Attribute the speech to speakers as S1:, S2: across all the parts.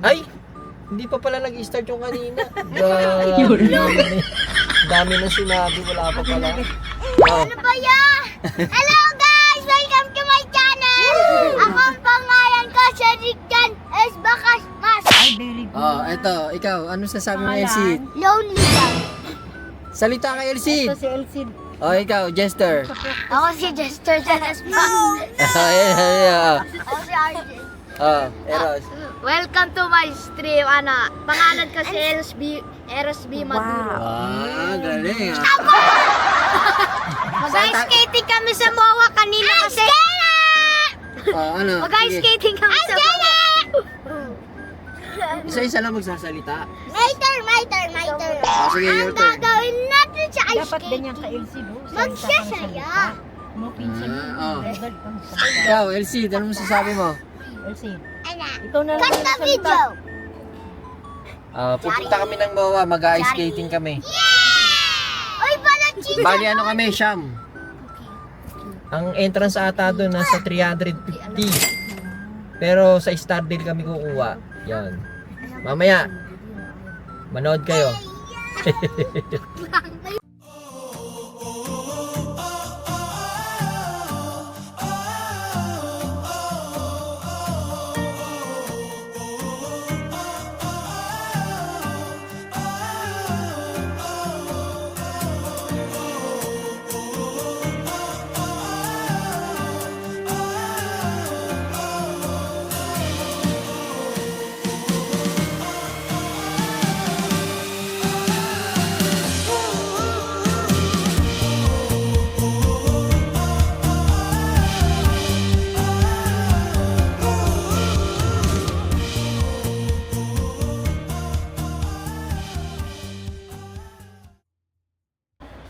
S1: Ay! Hindi pa pala nag-start yung kanina. Dami na sinabi, wala pa pala. Oh.
S2: Ano ba yan? Hello guys! Welcome to my channel! Ako ang pangalan ko, si Rican S. Bacasmas.
S1: Oh, eto, ikaw, ano sasabi mo, Elsie?
S2: Lonely lang.
S1: Salita ka, Elsie!
S3: Ito si Elsie.
S1: Oh, ikaw, Jester.
S2: Ako si Jester Janespa. Ako si RJ.
S1: Oh, Eros.
S2: Welcome to my stream. Pangalan ko si Eros B. Maduro.
S1: Ah, galing ah.
S2: Mag-ice-skating kami sa MOA kanina kasi...
S1: Oh, ano? Sige.
S2: Mag-ice-skating kami sa MOA.
S1: Isa-isa lang magsasalita.
S2: My turn.
S1: Oh, sige, your
S2: Ang
S1: turn.
S2: gagawin natin sa ice
S3: Dapat ganyan ka,
S2: skating.
S3: Elsie, no?
S2: Magsasaya.
S3: Mapinsan mo.
S1: Oh.
S3: Level kang sa
S1: Ikaw, Elsie, ano masasabi mo?
S3: Elsie,
S2: Ano?
S3: ikaw na lang
S2: Cut the
S3: magsalita.
S2: video.
S1: Pupunta kami ng MOA, mag-ice skating kami.
S2: Uy, pala chika.
S1: Bali, ano kami, Siyam. Ang entrance ata doon nasa 350. Pero sa Stardale kami kukuha. Yan. Mamaya, manood kayo.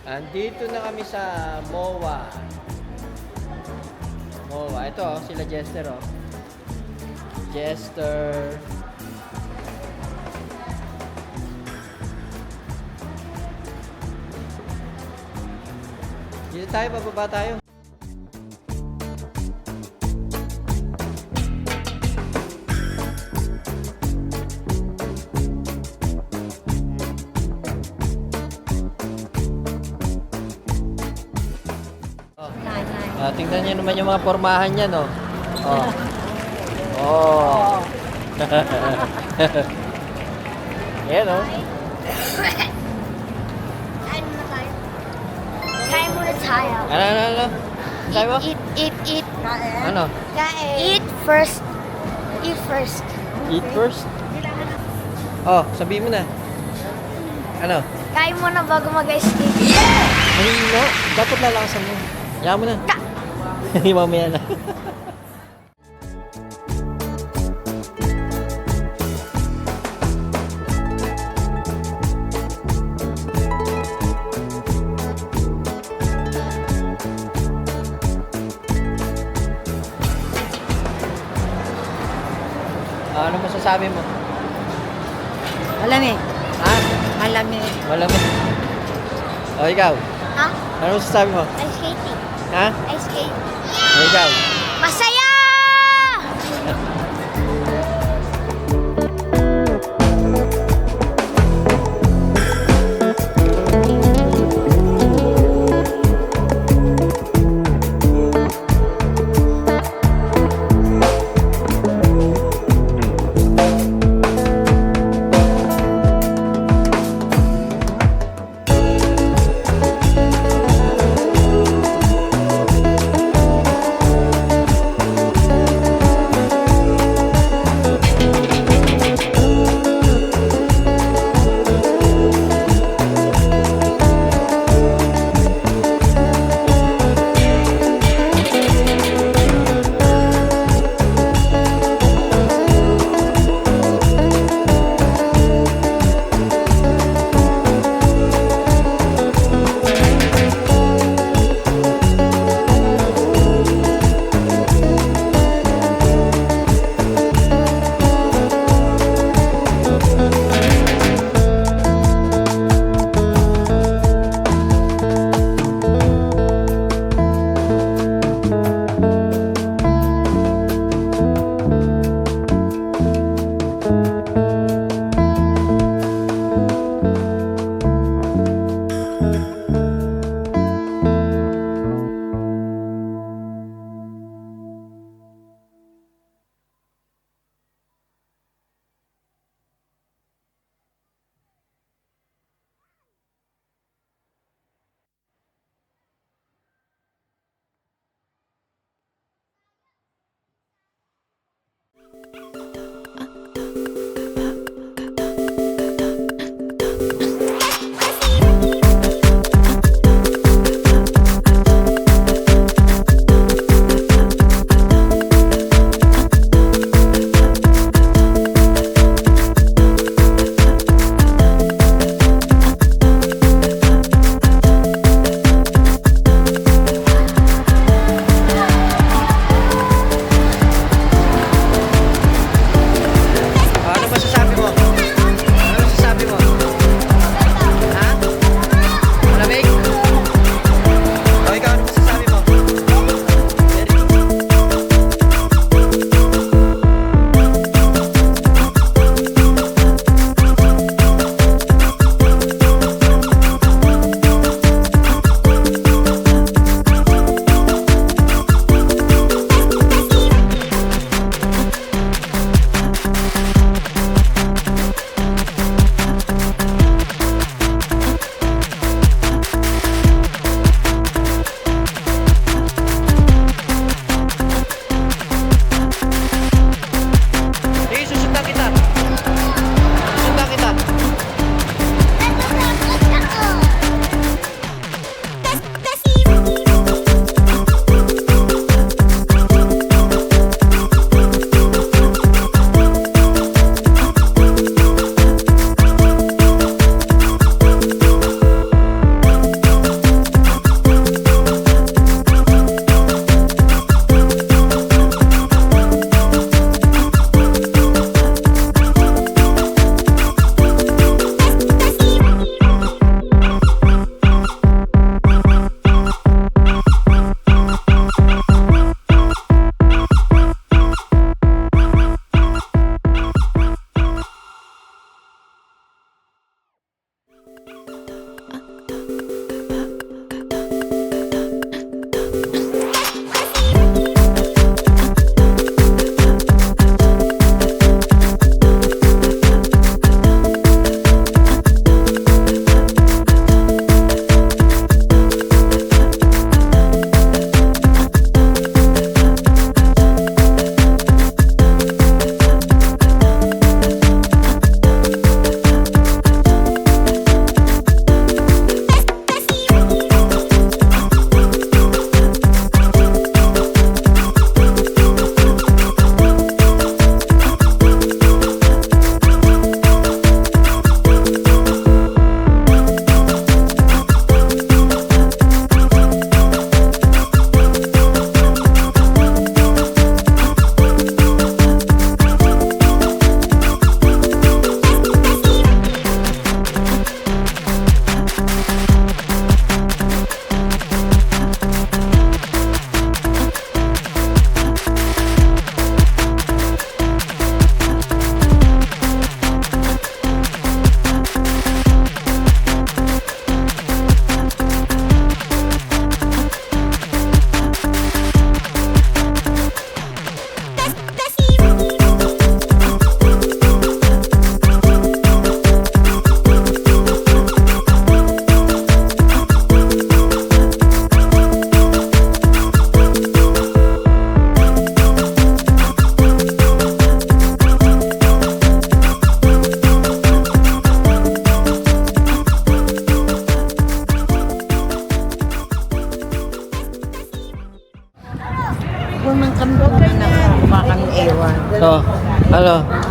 S1: Andito na kami sa MOA. MOA. Ito, sila Jester, oh. Jester. Dito tayo, bababa tayo. Tingnan niyo naman yung mga pormahan niya, no? Oh. Oh. Yan, no?
S2: Kain muna tayo.
S1: Ano? Sabi mo?
S2: Eat.
S1: Ano?
S2: Eat first. Eat first.
S1: Eat first? Oh, sabihin mo na. Ano?
S2: Kain muna bago mag-skate.
S1: Hindi mo. Dapat lalakasan mo. Yaman mo na. Hindi mamaya na. Ano masasabi mo?
S3: Malamig.
S1: Ha?
S3: Malamig.
S1: Malamig. O, ikaw?
S2: Ha?
S1: Ano masasabi mo?
S2: Ice skating.
S1: Ha?
S2: Ice skate.
S1: O, ikaw?
S2: Masaya!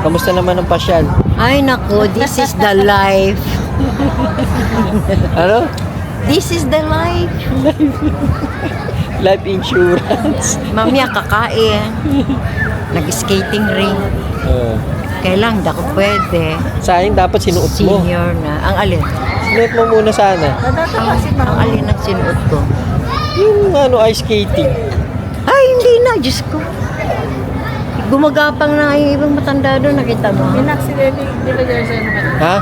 S1: Kamusta naman ang pasyal?
S3: Ay, naku, this is the life.
S1: Ano?
S3: This is the life.
S1: Life insurance.
S3: Mamaya kakain. Nag-skating ring. Kailang, ako pwede.
S1: Sayang dapat sinuot mo.
S3: Senior na. Ang alin?
S1: Sinuot mo muna sana.
S3: Ang alin ang sinuot ko?
S1: Yung ice skating.
S3: Ay, hindi na. Diyos ko. Gumagapang na yung ibang matanda doon. Nakita mo?
S1: Ha?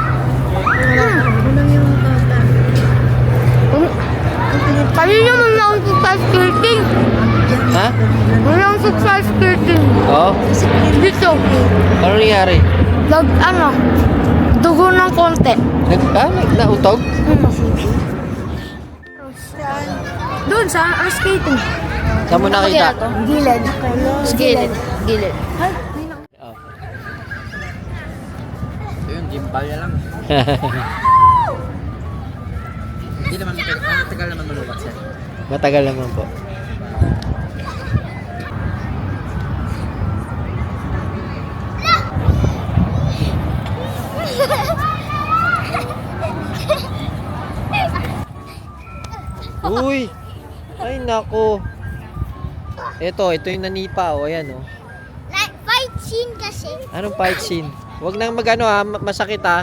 S2: Kanina mo lang success skating.
S1: Ha?
S2: Walang success skating.
S1: Oo.
S2: Dito.
S1: Ano nangyari?
S2: Dugo ng konti.
S1: Nautog?
S2: Doon sa skating.
S1: Saan mo nakita?
S2: Gilid. Gilid. Gilid.
S1: Oh. Ito yung gimbal lang. Hindi naman matagal naman maluwag siya. Matagal naman po. Uy! Ay nako. Ito yung nanipa oh, ayan oh.
S2: Like fight scene kasi.
S1: Anong fight scene? Huwag nang magano ha, masakit ha.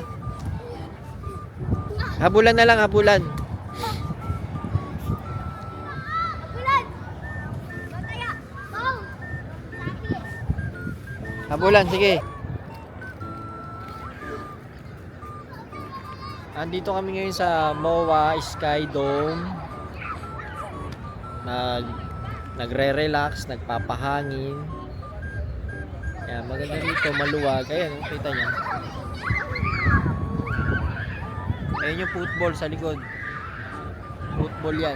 S1: Habulan na lang, habulan.
S2: Bulan. Mataya. Wow.
S1: Habulan, sige. Andito kami ngayon sa MOA Sky Dome. Nagre-relax, nagpapahangin. Yan, maganda rito, maluwag. Ayan, kita niya. Ayan yung football sa likod. Football yan.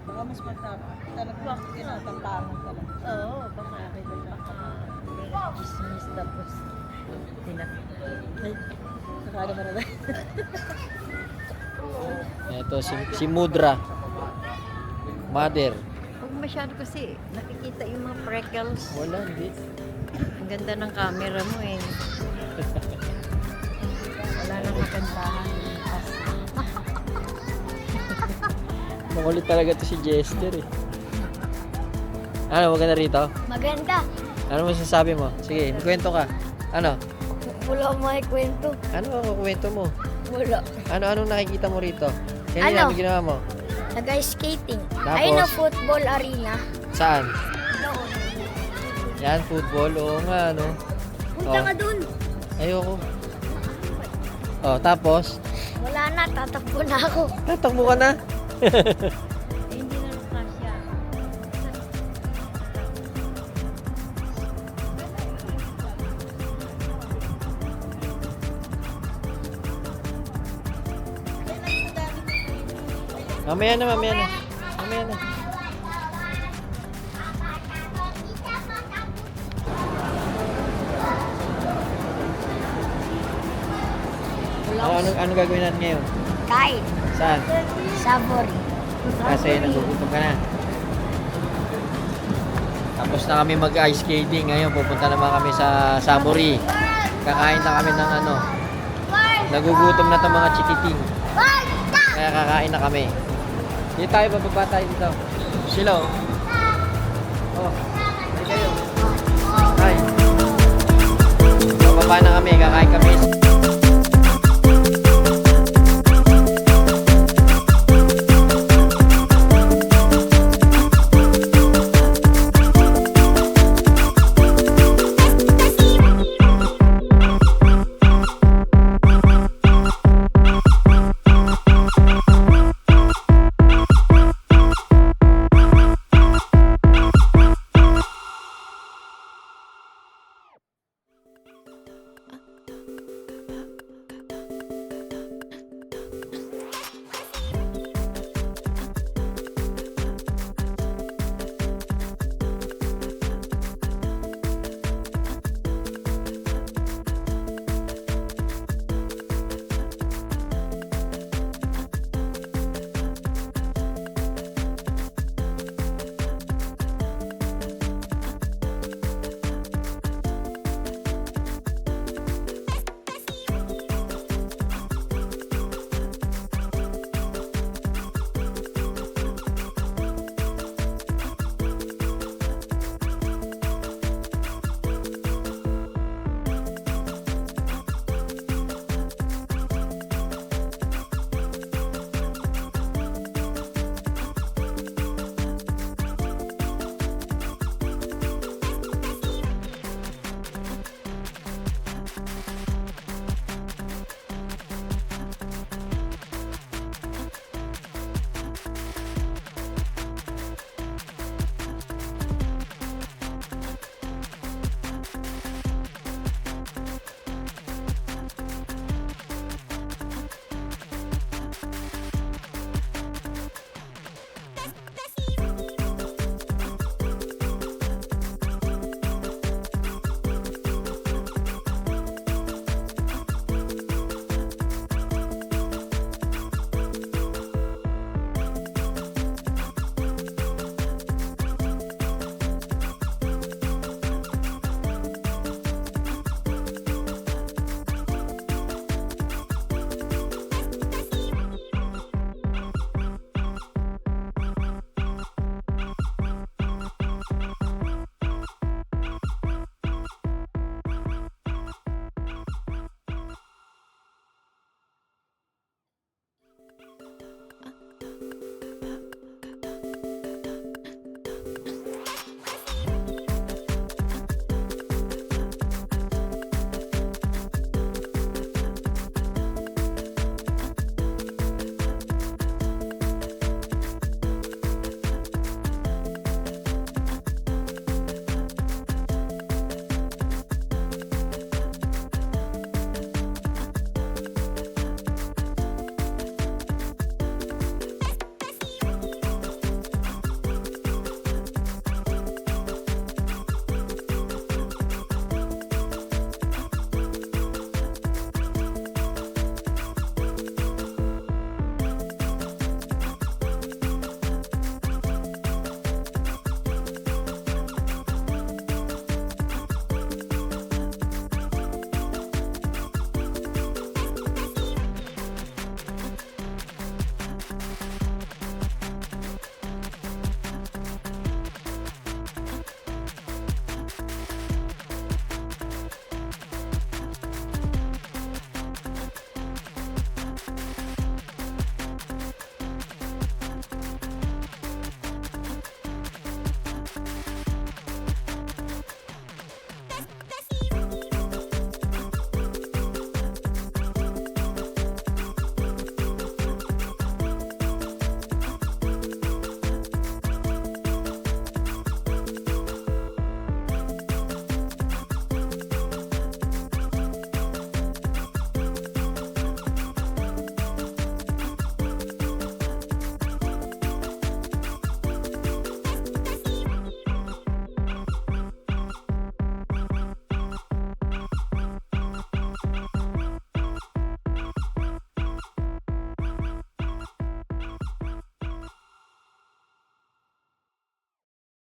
S3: Baka mas talaga tinatamtaman talaga. Oo, baka chismis tapos nakala mo na ba?
S1: Ito si Mudra. Mother.
S3: Huwag masyado kasi nakikita yung mga freckles.
S1: Wala, hindi.
S3: Ang ganda ng camera mo eh. Wala nang magandahan.
S1: Makulit talaga to si Jester eh. Ano, maganda rito?
S2: Maganda.
S1: Ano masasabi mo? Sige, magkwento ka. Ano?
S2: Wala akong makikwento.
S1: Ano ang kukwento mo?
S2: Wala.
S1: Anong nakikita mo rito? Yan
S2: Ano?
S1: namin ginawa mo.
S2: Nag-skating.
S1: Tapos?
S2: Ayun na football arena.
S1: Saan?
S2: Doon.
S1: Yan, football. Oo nga, ano?
S2: Punta
S1: Oh.
S2: ka dun.
S1: Ayoko. Oh, tapos?
S2: Wala na, tatakbo na ako.
S1: Tatakbo ka na.
S3: Hindi na kasya.
S1: Mamaya na. Mamaya na. Ano gagawin natin ngayon?
S2: Kain.
S1: Saan?
S2: Sabori.
S1: Kasi nagugutom ka na. Tapos na kami mag-ice skating. Ngayon pupunta naman kami sa Sabori. Kakain na kami ng ano. Nagugutom na itong mga chikiting. Kaya kakain na kami. Dito tayo, bababa tayo dito. Sila oh. Oh, ay kayo. Hi. Bababa na kami, kakain kami.